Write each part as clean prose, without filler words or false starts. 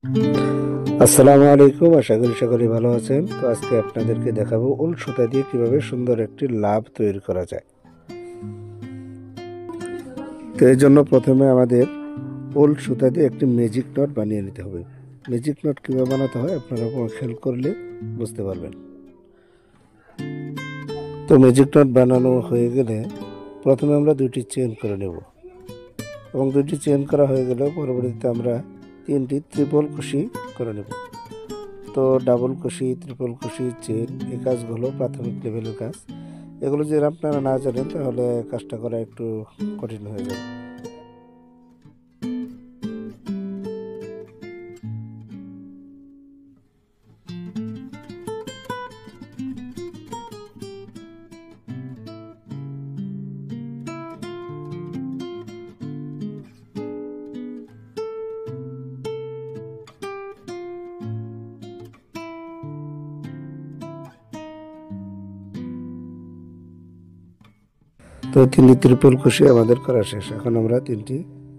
আসসালামু আলাইকুম, আশা করি সকলে ভালো আছেন। তো আজকে আপনাদেরকে দেখাবো উল সুতা দিয়ে কিভাবে সুন্দর একটি লাভ তৈরি করা যায়। তো এর জন্য প্রথমে আমাদের উল সুতা দিয়ে একটি ম্যাজিক নট বানিয়ে নিতে হবে। ম্যাজিক নট কিভাবে বানাতে হয় আপনারা খেয়াল করলে বুঝতে পারবেন। তো ম্যাজিক নট বানানো হয়ে গেলে প্রথমে আমরা দুইটি চেন করে নেব, এবং দুইটি চেন করা হয়ে গেলে পরবর্তীতে আমরা তিনটি ত্রিপল কুশি করে নেব। তো ডাবল কুশি, ট্রিপল কুশি, চেন, এই কাজগুলো প্রাথমিক লেভেলের কাজ। এগুলো যদি আপনারা না জানেন তাহলে কাজটা করা একটু কঠিন হয়ে যাবে। তো তিনটি ত্রিপল কুশি আমাদের করা শেষ। এখন আমরা তিনটি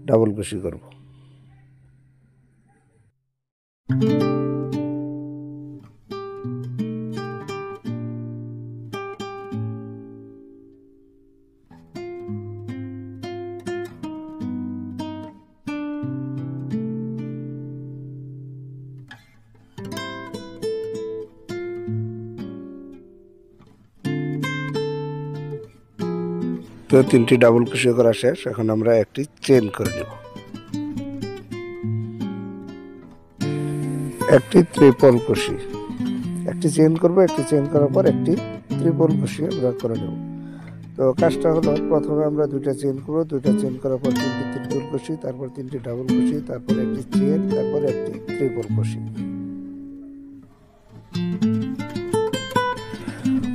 ডাবল কুশি করব। তো তিনটি ডাবল কুশি করা শেষ। এখন আমরা একটি চেন করে নেব, একটি ত্রিপল কুশি, একটি চেন করব, একটি চেন করার পর একটি ত্রিপল কুশি আমরা করে নেব। তো কাজটা হলো প্রথমে আমরা দুইটা চেন করব, দুইটা চেন করার পর তিনটি ত্রিপল কুশি, তারপর তিনটি ডাবল কুশি, তারপর একটি চেন, তারপর একটি ত্রিপল কুশি।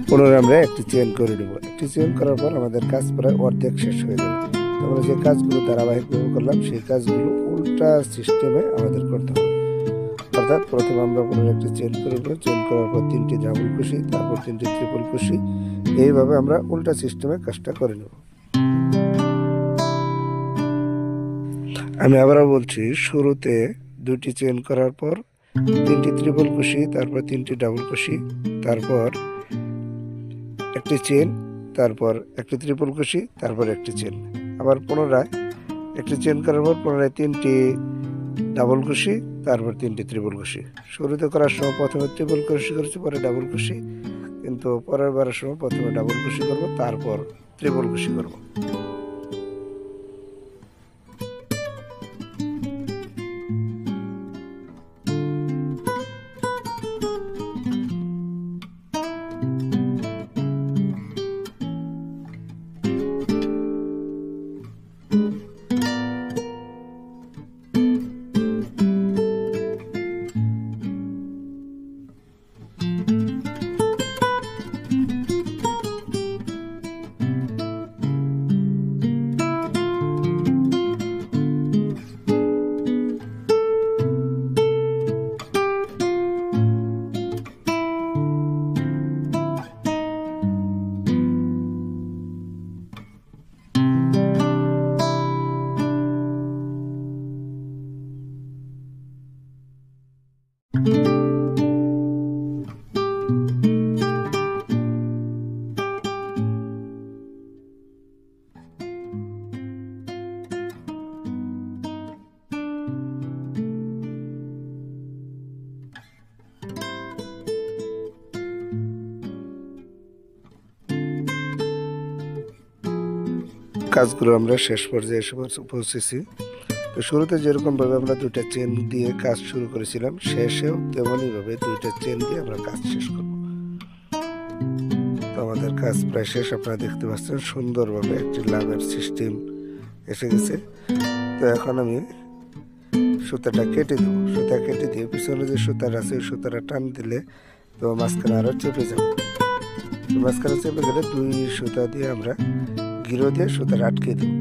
পুনরায় আমরা একটি চেন করে নেব। একটি চেন করার পর আমাদের কাজ প্রায় অর্ধেক শেষ হয়ে যাবে। আমরা যে কাজগুলো ধারাবাহিকভাবে করলাম সেই কাজগুলো উল্টা সিস্টেমে আমাদের করতে হবে। অর্থাৎ প্রথমে আমরা পুনরায় একটি চেন করব, চেন করার পর তিনটি ডাবল কুশি, তারপর তিনটি ট্রিপল কুশি। এইভাবে আমরা উল্টা সিস্টেমে কাজটা করে নেব। আমি আবারও বলছি, শুরুতে দুটি চেন করার পর তিনটি ত্রিপল কুশি, তারপর তিনটি ডাবল কুশি, তারপর একটি চেন, তারপর একটি ত্রিপল কুশি, তারপর একটি চেন। আবার পুনরায় একটি চেন করার পর পুনরায় তিনটি ডাবল কুশি, তারপর তিনটি ত্রিপল কুশি। শুরুতে করার সময় প্রথমে ত্রিপল কুশি করেছি, পরে ডাবল কুশি, কিন্তু পরের বারের সময় প্রথমে ডাবল কুশি করব, তারপর ত্রিপল কুশি করব। কাজগুলো আমরা শেষ পর্যায়ে এসে পৌঁছেছি। তো শুরুতে যেরকমভাবে আমরা দুইটা চেন দিয়ে কাজ শুরু করেছিলাম, শেষেও তেমনইভাবে দুইটা চেন দিয়ে আমরা কাজ শেষ করব। তো আমাদের কাজ প্রায় শেষ। আপনারা দেখতে পাচ্ছেন সুন্দরভাবে একটি লাভের সিস্টেম এসে গেছে। তো এখন আমি সুতাটা কেটে দেবো। সুতা কেটে দিয়ে পিছনে যে সুতার আছে ওই সুতাটা টান দিলে তো মাঝখানে আরও চেপে যাবে। তো মাঝখানে চেপে গেলে দুই সুতা দিয়ে আমরা গিরো দিয়ে সুতাটা আটকে দেবো।